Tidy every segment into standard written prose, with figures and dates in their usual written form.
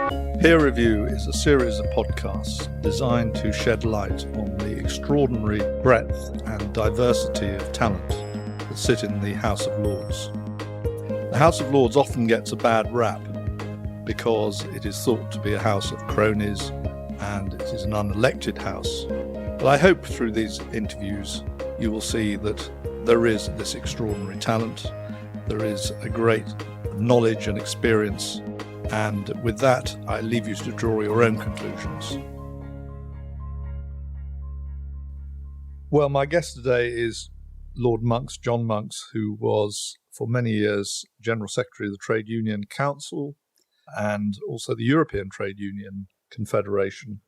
Peer Review is a series of podcasts designed to shed light on the extraordinary breadth and diversity of talent that sit in the House of Lords. The House of Lords often gets a bad rap because it is thought to be a house of cronies and it is an unelected house. But I hope through these interviews you will see that there is this extraordinary talent, there is a great knowledge and experience, and with that I leave you to draw your own conclusions. Well, my guest today is Lord Monks, John Monks, who was for many years General Secretary of the Trade Union Council and also the European Trade Union Confederation,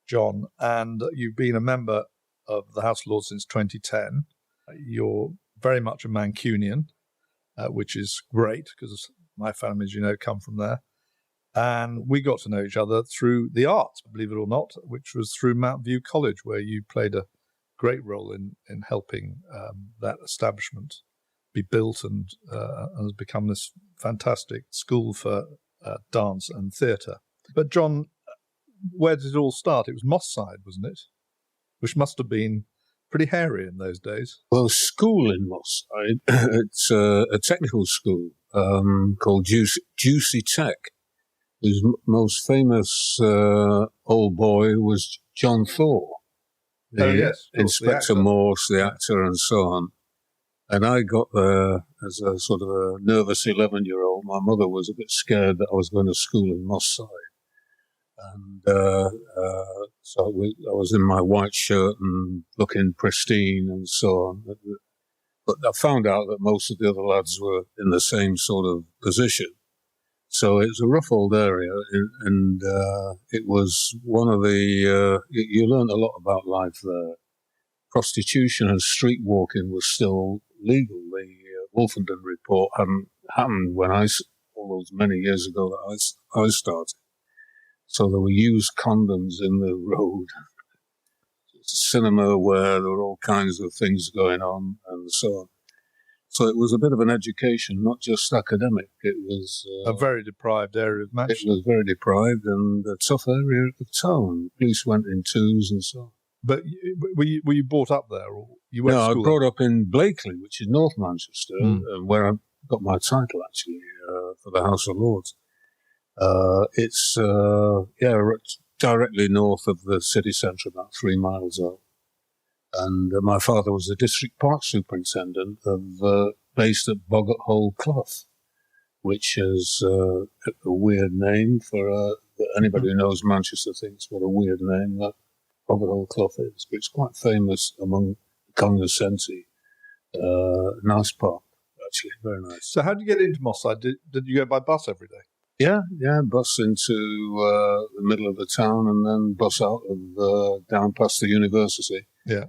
John. And you've been a member of the House of Lords since 2010. You're very much a Mancunian, which is great because my family, as you know, come from there. And we got to know each other through the arts, believe it or not, which was through Mount View College, where you played a great role in helping that establishment be built and has become this fantastic school for dance and theatre. But John, where did it all start? It was Moss Side, wasn't it? Which must have been pretty hairy in those days. Well, school in Moss Side, it's a technical school called Juicy Tech. His most famous old boy was John Thaw, Inspector Morse, the actor, and so on. And I got there as a sort of a nervous 11-year-old. My mother was a bit scared that I was going to school in Moss Side. And so I was in my white shirt and looking pristine and so on. But I found out that most of the other lads were in the same sort of position. So it was a rough old area, and it was one of the... you learned a lot about life there. Prostitution and street walking was still legal. The Wolfenden report hadn't happened when all those many years ago that I started. So there were used condoms in the road, cinema where there were all kinds of things going on and so on. So it was a bit of an education, not just academic. It was... a very deprived area of Manchester. It was very deprived and a tough area of town. Police went in twos and so on. But were you brought up there? Or you went to school I brought up in Blackley, which is North Manchester, where I got my title, actually, for the House of Lords. It's directly north of the city centre, about 3 miles out. And my father was the district park superintendent based at Boggart Hole Clough, which is a weird name for anybody who knows Manchester thinks what a weird name that Boggart Hole Clough is. But it's quite famous among cognoscenti. Nice park, actually, very nice. So how did you get into Moss Side? Did you go by bus every day? Yeah, bus into the middle of the town and then bus out of down past the university. Yeah,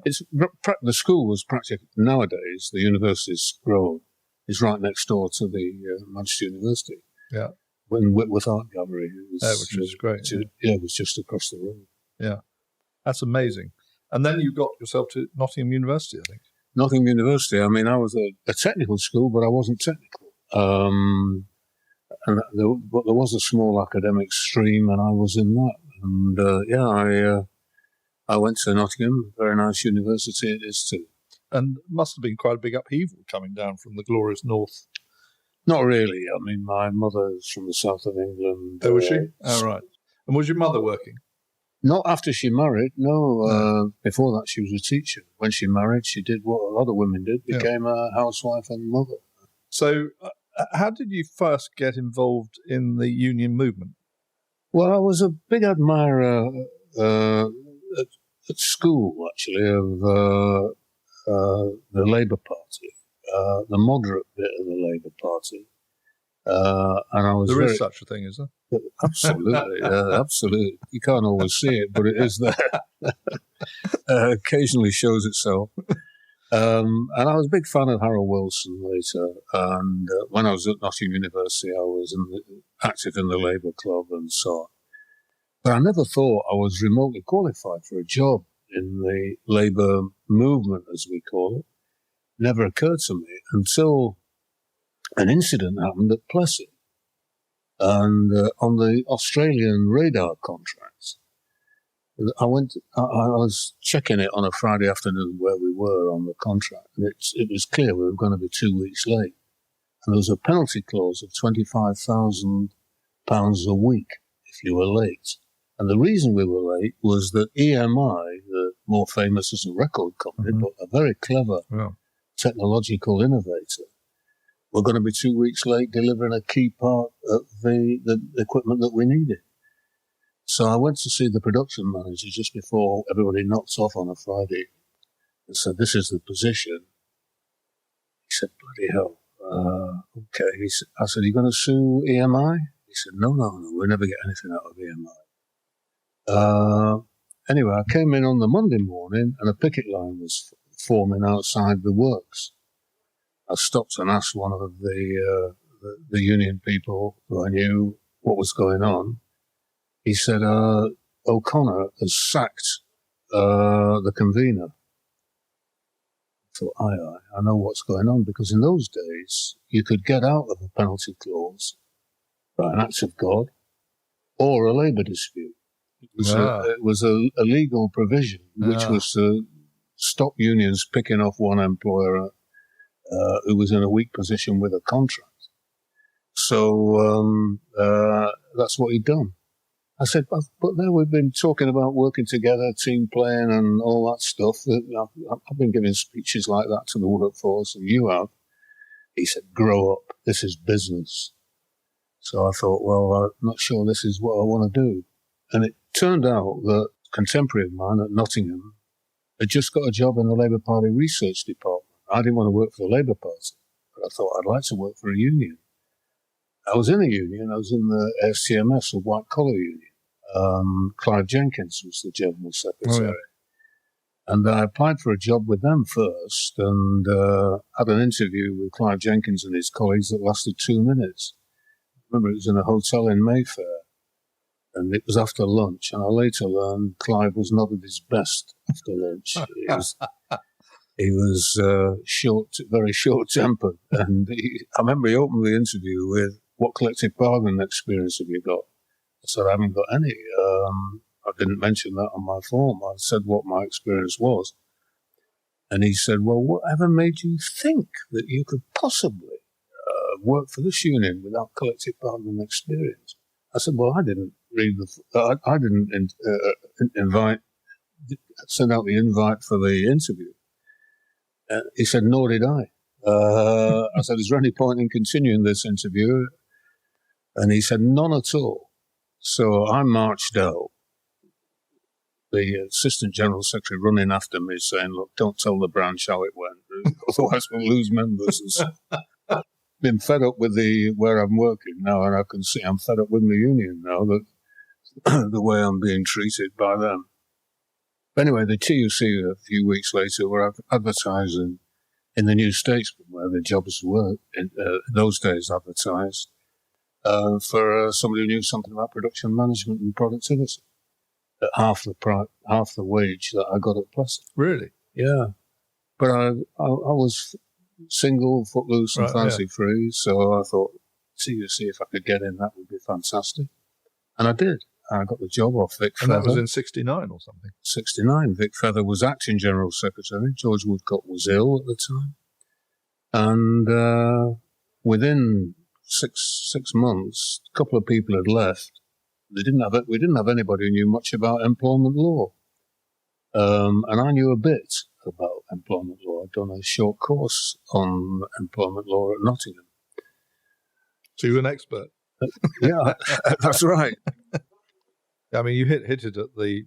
the school was practically, nowadays the university's grown. It's right next door to the Manchester University. Yeah, when Whitworth Art Gallery, which is great. It was just across the road. Yeah, that's amazing. And then you got yourself to Nottingham University, I think. Nottingham University. I mean, I was a technical school, but I wasn't technical. But there was a small academic stream, and I was in that. And I went to Nottingham, very nice university it is too. And must have been quite a big upheaval coming down from the glorious north. Not really. I mean, my mother's from the south of England. Oh, was she? Oh, right. And was your mother working? Not after she married, no. Before that, she was a teacher. When she married, she did what a lot of women did, became a housewife and mother. So how did you first get involved in the union movement? Well, I was a big admirer at school, actually, of the Labour Party, the moderate bit of the Labour Party. And I was is such a thing, is there? Absolutely, absolutely. You can't always see it, but it is there. Occasionally shows itself. And I was a big fan of Harold Wilson later. And when I was at Nottingham University, I was active in the Labour Club and so on. But I never thought I was remotely qualified for a job in the Labour movement, as we call it. Never occurred to me until an incident happened at Plessy. And on the Australian radar contracts, I was checking it on a Friday afternoon where we were on the contract, and it was clear we were going to be 2 weeks late. And there was a penalty clause of £25,000 a week if you were late. And the reason we were late was that EMI, the more famous as a record company, but a very clever technological innovator, were going to be 2 weeks late delivering a key part of the equipment that we needed. So I went to see the production manager just before everybody knocked off on a Friday and said, "This is the position." He said, "Bloody hell. Okay." I said, "Are you going to sue EMI?" He said, No, we'll never get anything out of EMI. Anyway, I came in on the Monday morning and a picket line was forming outside the works. I stopped and asked one of the union people who I knew what was going on. He said, O'Connor has sacked the convener. I thought, I know what's going on, because in those days you could get out of a penalty clause by an act of God or a labour dispute. It was a legal provision which was to stop unions picking off one employer who was in a weak position with a contract. So that's what he'd done. I said, but there we've been talking about working together, team playing and all that stuff. I've been giving speeches like that to the workforce, and you have. He said, grow up. This is business. So I thought, well, I'm not sure this is what I want to do. And it turned out that a contemporary of mine at Nottingham had just got a job in the Labour Party research department. I didn't want to work for the Labour Party, but I thought I'd like to work for a union. I was in a union. I was in the STMS, a white-collar union. Clive Jenkins was the general secretary. And I applied for a job with them first and had an interview with Clive Jenkins and his colleagues that lasted 2 minutes. I remember it was in a hotel in Mayfair, and it was after lunch, and I later learned Clive was not at his best after lunch. He was very short-tempered, and I remember he opened the interview with, "What collective bargaining experience have you got?" I said, "I haven't got any." I didn't mention that on my form. I said what my experience was. And he said, "Well, whatever made you think that you could possibly work for this union without collective bargaining experience?" I said, "Well, I didn't I didn't send out the invite for the interview." He said, "Nor did I." I said, "Is there any point in continuing this interview?" And he said, "None at all." So I marched out. The assistant general secretary running after me saying, "Look, don't tell the branch how it went, otherwise we'll lose members." And so I've been fed up with where I'm working now, and I can see I'm fed up with the union now, that the way I'm being treated by them. But anyway, the TUC a few weeks later were advertising in the New Statesman, where the jobs were in those days advertised, for somebody who knew something about production management and productivity at half the wage that I got at Plessy. Really? Yeah. But I was single, footloose and fancy-free, so I thought, see if I could get in, that would be fantastic. And I did. I got the job off Vic Feather. And that was in 69 or something? 69. Vic Feather was acting General Secretary. George Woodcock was ill at the time. And within six months, a couple of people had left. We didn't have anybody who knew much about employment law. And I knew a bit about employment law. I'd done a short course on employment law at Nottingham. So you were an expert? Yeah, that's right. I mean, you hit it at the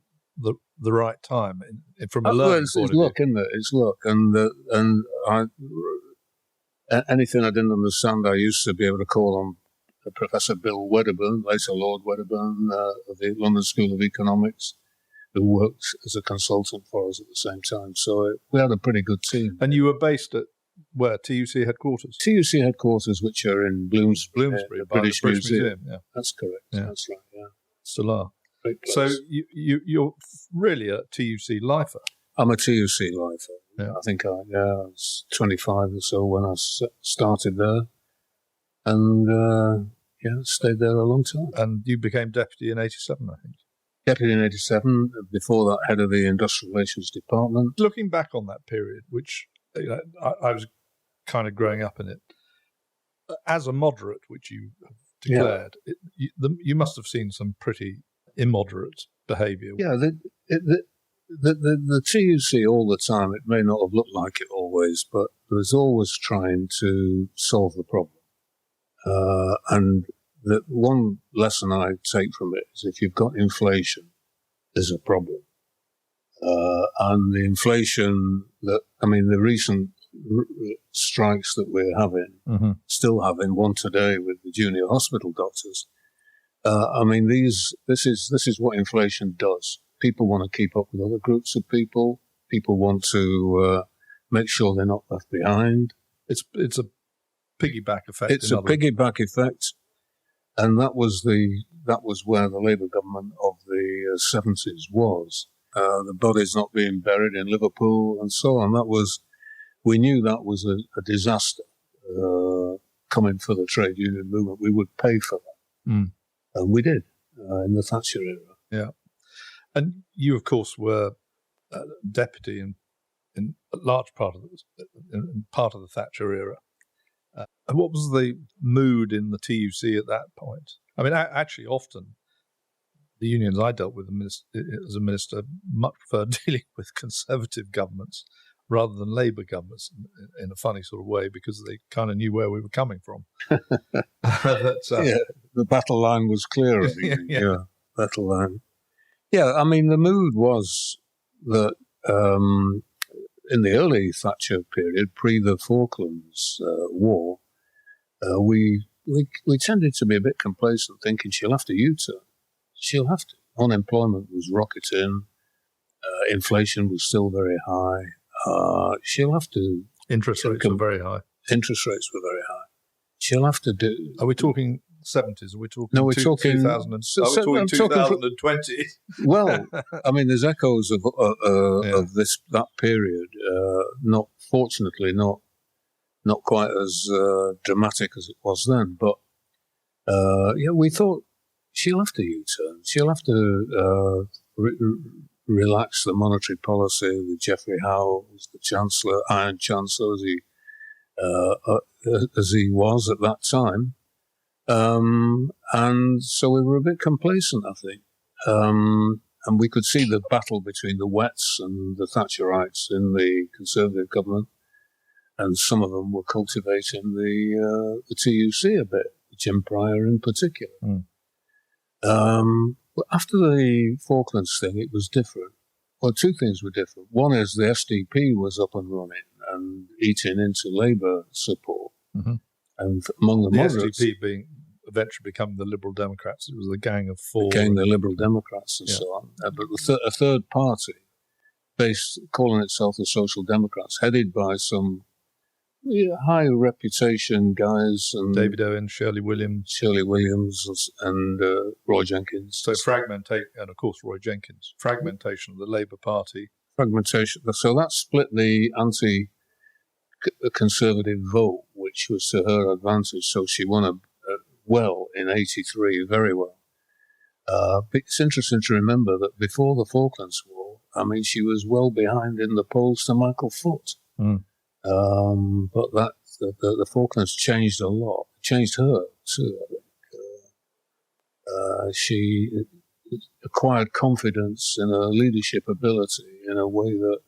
right time from a learning point of view. It's luck, isn't it? It's luck. And anything I didn't understand, I used to be able to call on Professor Bill Wedderburn, later Lord Wedderburn, of the London School of Economics, who worked as a consultant for us at the same time. So we had a pretty good team. And you were based at where? TUC headquarters? TUC headquarters, which are in Bloomsbury, the British Museum. Yeah. That's correct. Yeah. That's right, yeah. Still are. So you're really a TUC lifer? I'm a TUC lifer. Yeah. I think I was 25 or so when I started there. And Yeah, stayed there a long time. And you became deputy in 87, I think. Deputy in 87, before that head of the Industrial Relations Department. Looking back on that period, which I was kind of growing up in it, as a moderate, which you have declared, you must have seen some pretty immoderate behaviour. Yeah, the TUC all the time, it may not have looked like it always, but it was always trying to solve the problem. And the one lesson I take from it is if you've got inflation, there's a problem. And the inflation the recent strikes that we're having, still having one today with the junior hospital doctors. This is what inflation does. People want to keep up with other groups of people. People want to make sure they're not left behind. It's a piggyback effect. It's a piggyback effect, and that was where the Labour government of the 70s was. The bodies not being buried in Liverpool and so on. We knew that was a disaster coming for the trade union movement. We would pay for that, and we did in the Thatcher era. Yeah, and you, of course, were deputy in a large part of the Thatcher era. And what was the mood in the TUC at that point? I mean, actually, often the unions I dealt with as a minister much preferred dealing with Conservative governments rather than Labour governments in a funny sort of way, because they kind of knew where we were coming from. The battle line was clear. Battle line. Yeah, I mean, the mood was that in the early Thatcher period, pre the Falklands War, we tended to be a bit complacent, thinking she'll have to U-turn. She'll have to. Unemployment was rocketing. Inflation was still very high. She'll have to. Interest rates were very high. Interest rates were very high. She'll have to do. Are we talking 70s? Are we talking? No, we're talking 2000. Are we talking 2020? Well, I mean, there's echoes of that period. Fortunately, not quite as dramatic as it was then. But we thought she'll have to U-turn. She'll have to relax the monetary policy with Geoffrey Howe as the Chancellor, Iron Chancellor, as he was at that time. And so we were a bit complacent, I think. And we could see the battle between the Wets and the Thatcherites in the Conservative government. And some of them were cultivating the TUC a bit, Jim Pryor in particular. But after the Falklands thing, it was different. Well, two things were different. One is the SDP was up and running and eating into Labour support. And among the moderates, SDP eventually becoming the Liberal Democrats. It was the Gang of Four. Became the Liberal Democrats and so on. But a third party, calling itself the Social Democrats, headed by some high reputation guys, and David Owen, Shirley Williams, and Roy Jenkins. So and of course Roy Jenkins. Fragmentation of the Labour Party. Fragmentation. So that split the anti-Conservative vote, which was to her advantage. So she won well in 83, very well. But it's interesting to remember that before the Falklands War, I mean, she was well behind in the polls to Michael Foot. But that the Falklands changed a lot. It changed her too, I think. She acquired confidence in her leadership ability in a way that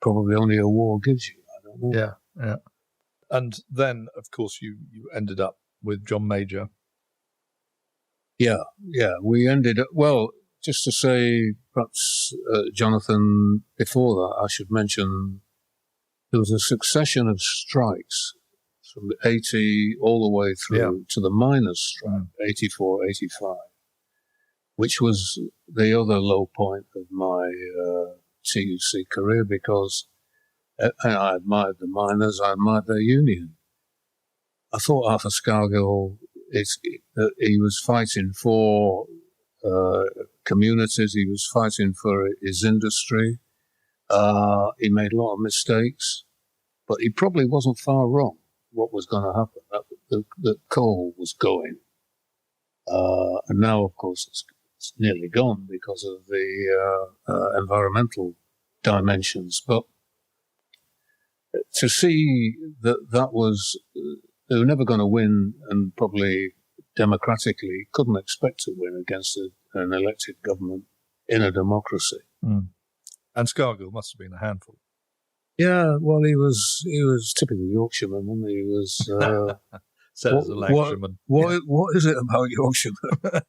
probably only a war gives you. I don't know. Yeah. And then, of course, you ended up with John Major. Yeah. We ended up, well, just to say, perhaps, Jonathan, before that, I should mention there was a succession of strikes from 80 all the way through to the miners' strike, 84, 85, which was the other low point of my TUC career, because I admired the miners, I admired their union. I thought Arthur Scargill, he was fighting for communities, he was fighting for his industry. He made a lot of mistakes, but he probably wasn't far wrong what was going to happen. That coal was going. And now, of course, it's nearly gone because of the environmental dimensions. But to see that was, they were never going to win, and probably democratically couldn't expect to win against an elected government in a democracy. Mm. And Scargill must have been a handful. Yeah, well, he was typical Yorkshireman, wasn't he? He was Says a Lancashire. What is it about Yorkshireman?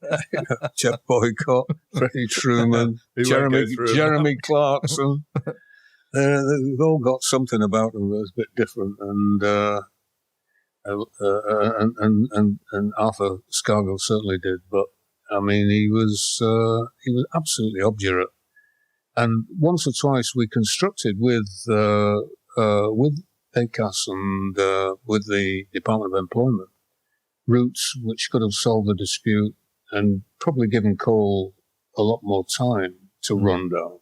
Jeff Boycott, Freddie Truman, Jeremy Clarkson. They've all got something about them that's a bit different, and Arthur Scargill certainly did. But I mean, he was absolutely obdurate. And once or twice we constructed with ACAS and with the Department of Employment routes which could have solved the dispute and probably given coal a lot more time to run down.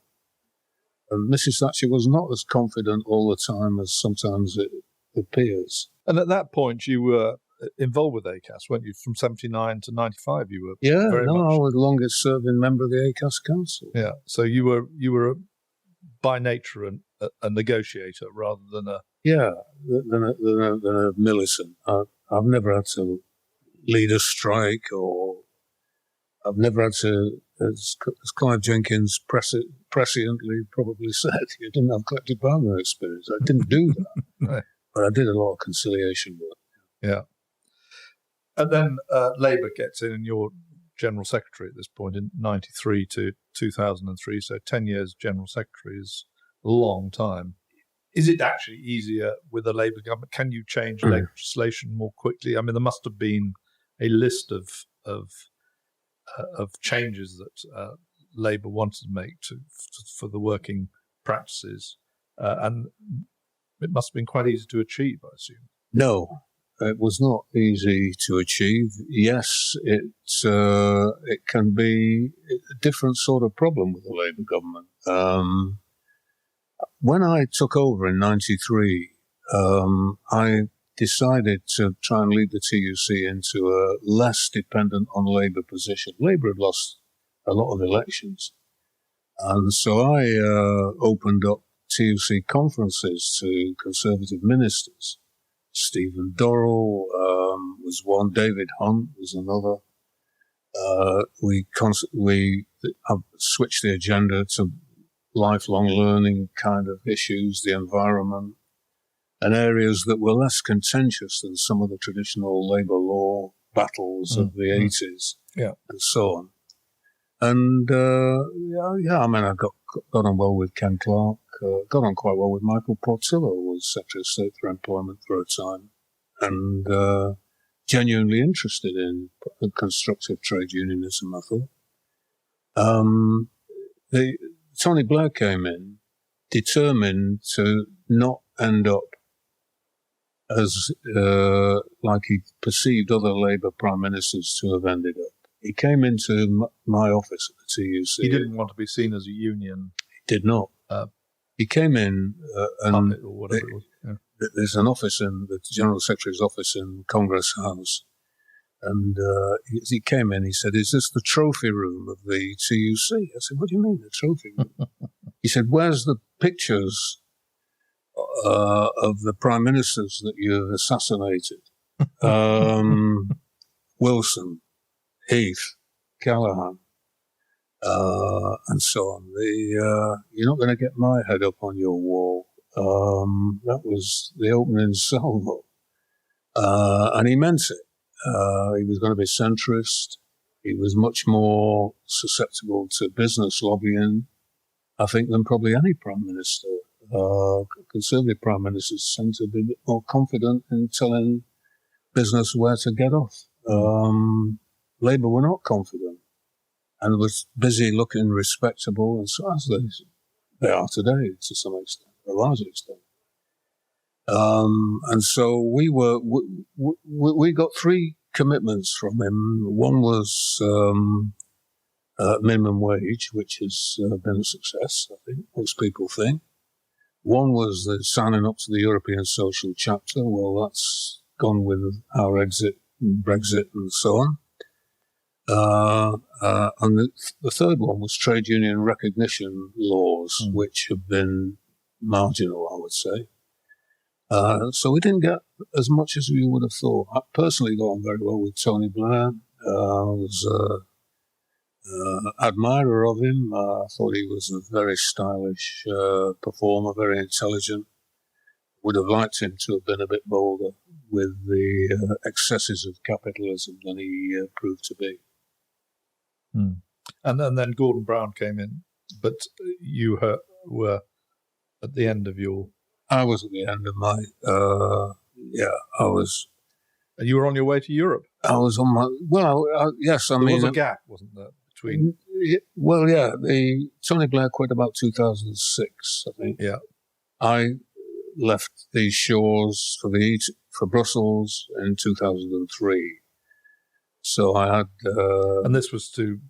And Mrs. Thatcher was not as confident all the time as sometimes it appears. And at that point, you were involved with ACAS, weren't you? From 79 to 95, you were. I was the longest serving member of the ACAS Council. Yeah, so you were by nature a negotiator rather than a than a militant. I've never had to lead a strike, or I've never had to, as Clive Jenkins presciently probably said, you didn't have collective bargaining experience. I didn't do that, right. But I did a lot of conciliation work. Yeah. And then Labour gets in, and you're General Secretary at this point in 93 to 2003, so 10 years General Secretary is a long time. Is it actually easier with a Labour government? Can you change legislation more quickly? I mean, there must have been a list of changes that Labour wanted to make for the working practices, and it must have been quite easy to achieve, I assume. No. It was not easy to achieve. Yes, it can be a different sort of problem with the Labour government. When I took over in 93, I decided to try and lead the TUC into a less dependent on Labour position. Labour had lost a lot of elections. And so I opened up TUC conferences to Conservative ministers. Stephen Dorrell was one. David Hunt was another. We switched the agenda to lifelong learning kind of issues, the environment, and areas that were less contentious than some of the traditional labour law battles of the 80s, and so on. And I mean, I got on well with Ken Clarke, got on quite well with Michael Portillo, who was Secretary of State for Employment for a time, and genuinely interested in constructive trade unionism, I thought. Tony Blair came in, determined to not end up as like he perceived other Labour prime ministers to have ended up. He came into my office at the TUC. He didn't want to be seen as a union. He did not. He came in and or whatever it was. Yeah. There's an office in the General Secretary's office in Congress House. And he came in, he said, "Is this the trophy room of the TUC?" I said, "What do you mean, the trophy room?" He said, "Where's the pictures of the prime ministers that you've assassinated? Wilson, Heath, Callaghan, and so on. You're not going to get my head up on your wall." That was the opening salvo. And he meant it. He was going to be centrist. He was much more susceptible to business lobbying, I think, than probably any prime minister. Conservative prime ministers tend to be a bit more confident in telling business where to get off. Labour were not confident and was busy looking respectable, and so as they are today to some extent, a large extent. And so we got three commitments from him. One was minimum wage, which has been a success, I think most people think. One was the signing up to the European Social Chapter. Well, that's gone with our exit and Brexit and so on. And the third one was trade union recognition laws, which have been marginal, I would say. So we didn't get as much as we would have thought. I personally got on very well with Tony Blair. I was admirer of him. I thought he was a very stylish performer, very intelligent. Would have liked him to have been a bit bolder with the excesses of capitalism than he proved to be. And then Gordon Brown came in, but you were at the end of your... I was at the end of my... I was... And you were on your way to Europe? I was on my... Well, yes, there was a gap, wasn't there, between... Well, yeah, Tony Blair quit about 2006, I think. Yeah. I left these shores for Brussels in 2003. So I had... and this was to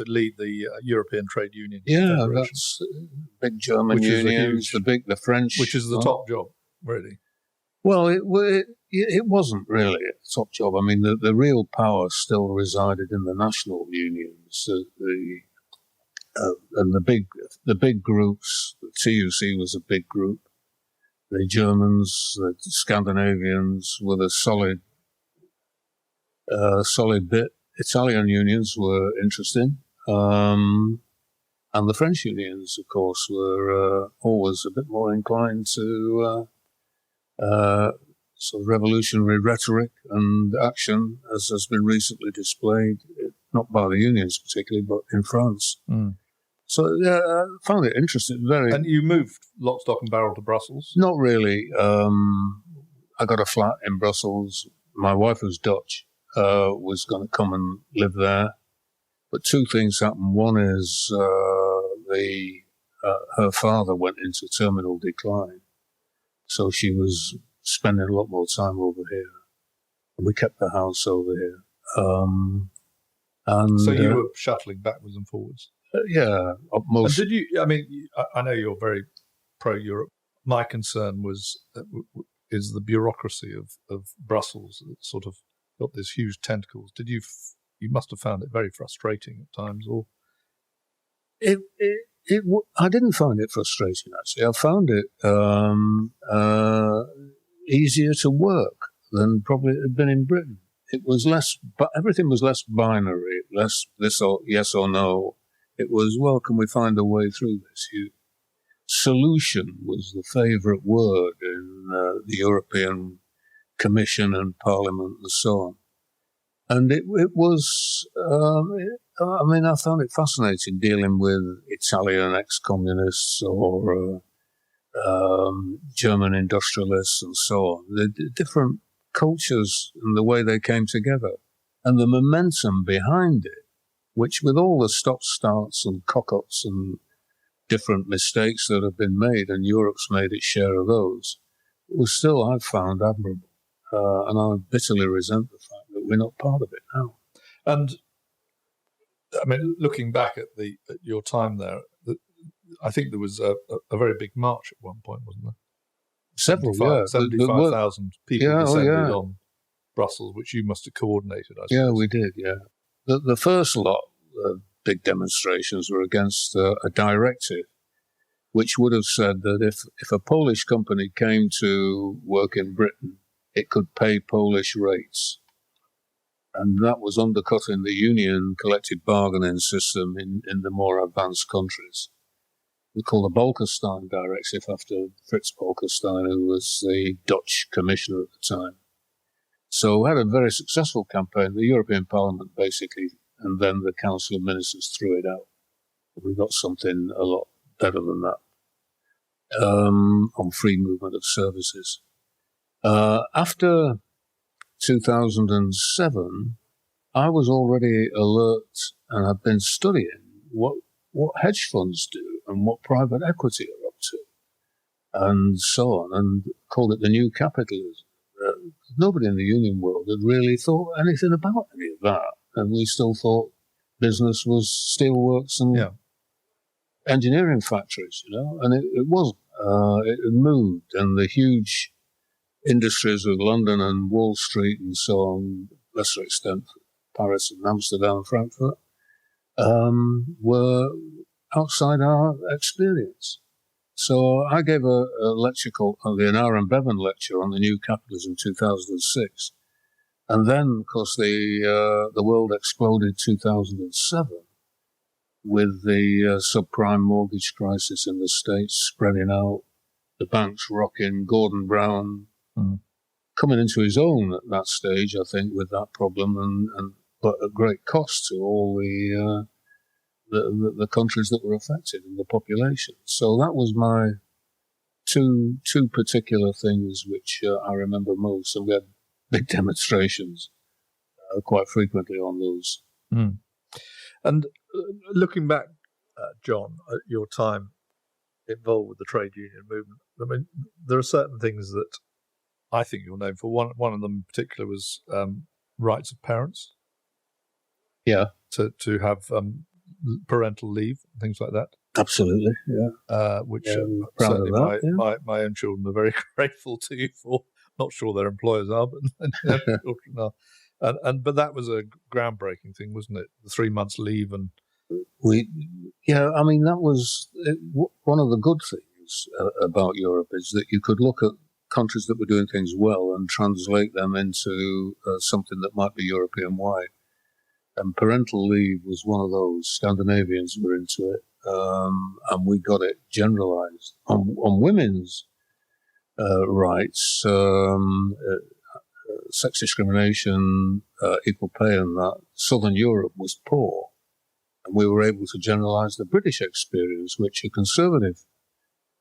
lead the European Trade Union. Yeah, that's big German unions, the French... Which is the top job, really. Well, it wasn't really a top job. I mean, the real power still resided in the national unions. And the big groups, the TUC was a big group. The Germans, the Scandinavians were the solid bit. Italian unions were interesting. And the French unions, of course, were always a bit more inclined to sort of revolutionary rhetoric and action, as has been recently displayed, not by the unions particularly, but in France. So, yeah, I found it interesting. And you moved lock, stock and barrel to Brussels? Not really. I got a flat in Brussels. My wife was Dutch, was going to come and live there. But two things happened. One is her father went into terminal decline. So she was spending a lot more time over here. And we kept the house over here. So you were shuttling backwards and forwards? Yeah. And did you, I mean, I know you're very pro-Europe. My concern is the bureaucracy of Brussels that sort of got these huge tentacles. You must have found it very frustrating at times, or? I didn't find it frustrating, actually. I found it easier to work than probably it had been in Britain. It was less, but everything was less binary, less this or yes or no. It was, well, can we find a way through this? Solution was the favourite word in the European Commission and Parliament and so on. And it was, I found it fascinating dealing with Italian ex-communists or German industrialists and so on. The different cultures and the way they came together and the momentum behind it, which with all the stop-starts and cock-ups and different mistakes that have been made, and Europe's made its share of those, was still, I've found, admirable. And I bitterly resent the fact that we're not part of it now. And, I mean, looking back at your time there, I think there was a very big march at one point, wasn't there? Several, 75,000 people descended on Brussels, which you must have coordinated, I suppose. Yeah, we did, yeah. The first lot of big demonstrations were against a directive which would have said that if a Polish company came to work in Britain, it could pay Polish rates. And that was undercutting the union collective bargaining system in the more advanced countries. We call the Bolkestein Directive after Fritz Bolkestein, who was the Dutch commissioner at the time. So we had a very successful campaign. The European Parliament basically, and then the Council of Ministers threw it out. We got something a lot better than that on free movement of services. After 2007, I was already alert and had been studying what hedge funds do and what private equity are up to and so on, and called it the new capitalism. Nobody in the union world had really thought anything about any of that, and we still thought business was steelworks and engineering factories, and it wasn't. It had moved, and the huge industries of London and Wall Street and so on, lesser extent Paris and Amsterdam and Frankfurt, were outside our experience. So I gave a lecture called the Aaron Bevan lecture on the new capitalism 2006. And then, of course, the world exploded 2007 with the subprime mortgage crisis in the States spreading out, the banks rocking, Gordon Brown coming into his own at that stage, I think, with that problem, but at great cost to all the countries that were affected and the population. So that was my two particular things which I remember most, and we had big demonstrations quite frequently on those. Mm. And looking back, John, at your time involved with the trade union movement, I mean, there are certain things that I think you're known for. One of them in particular was rights of parents. Yeah. To have parental leave, things like that. Absolutely, yeah. Which proud of that, my own children are very grateful to you for. Not sure their employers are, but children are. But that was a groundbreaking thing, wasn't it? The 3 months leave and I mean, that was one of the good things about Europe is that you could look at countries that were doing things well and translate them into something that might be European-wide. And parental leave was one of those. Scandinavians were into it, and we got it generalized. On women's rights, sex discrimination, equal pay and that, Southern Europe was poor. And we were able to generalize the British experience, which a conservative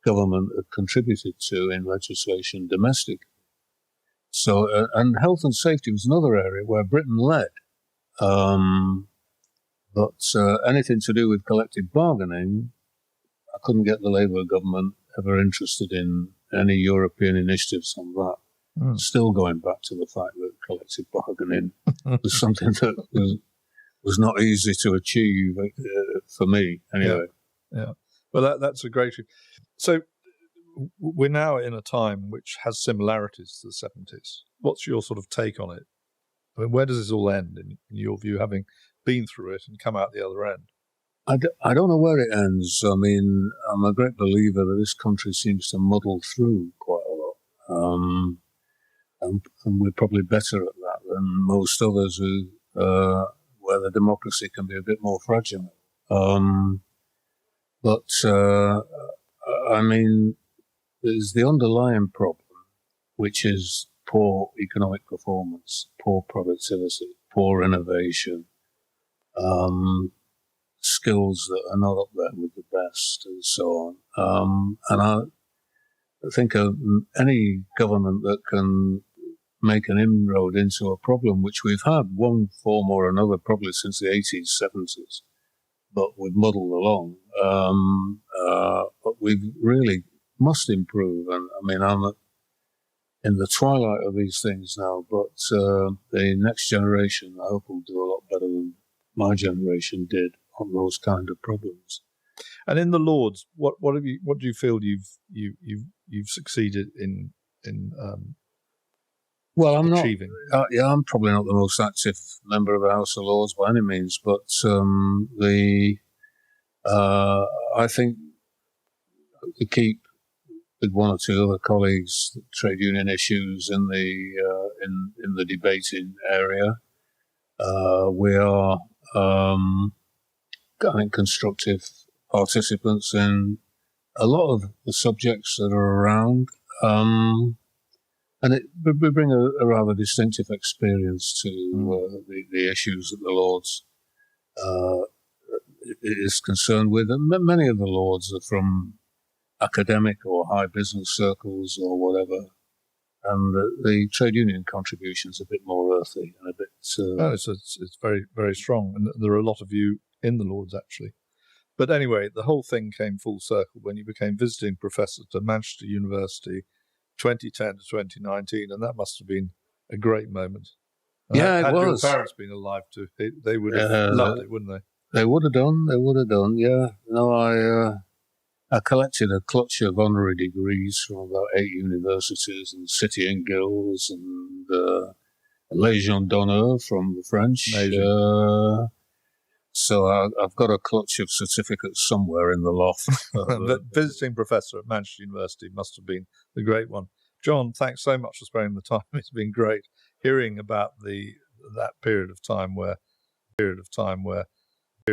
government had contributed to in legislation domestically. So, and health and safety was another area where Britain led. But anything to do with collective bargaining, I couldn't get the Labour government ever interested in any European initiatives on that. Still going back to the fact that collective bargaining was something that was not easy to achieve for me, anyway. Yeah. Well, that's a great... So we're now in a time which has similarities to the 70s. What's your sort of take on it? I mean, where does this all end, in your view, having been through it and come out the other end? I don't know where it ends. I mean, I'm a great believer that this country seems to muddle through quite a lot. And we're probably better at that than most others who, where the democracy can be a bit more fragile. But I mean, there's the underlying problem, which is poor economic performance, poor productivity, poor innovation, skills that are not up there with the best, and so on. And I think any government that can make an inroad into a problem, which we've had one form or another probably since the 80s, 70s, but we've muddled along. But we really must improve. And I mean, I'm in the twilight of these things now, but the next generation, I hope, will do a lot better than my generation did on those kind of problems. And in the Lords, what do you feel you've succeeded in well, I'm achieving? I'm probably not the most active member of the House of Lords by any means, but I think to keep with one or two other colleagues trade union issues in the debating area. We are I think constructive participants in a lot of the subjects that are around. And we bring a rather distinctive experience to the issues that the Lords is concerned with. And many of the Lords are from academic or high business circles or whatever. And the trade union contribution is a bit more earthy and a bit... it's very, very strong. And there are a lot of you in the Lords, actually. But anyway, the whole thing came full circle when you became visiting professor to Manchester University 2010 to 2019, and that must have been a great moment. Yeah, had it was. your parents been alive too, they would have loved it, wouldn't they? They would have done, yeah. No, I collected a clutch of honorary degrees from about 8 universities and city and guilds and Légion d'honneur from the French. So I've got a clutch of certificates somewhere in the loft. The visiting professor at Manchester University must have been the great one. John, thanks so much for sparing the time. It's been great hearing about that period of time where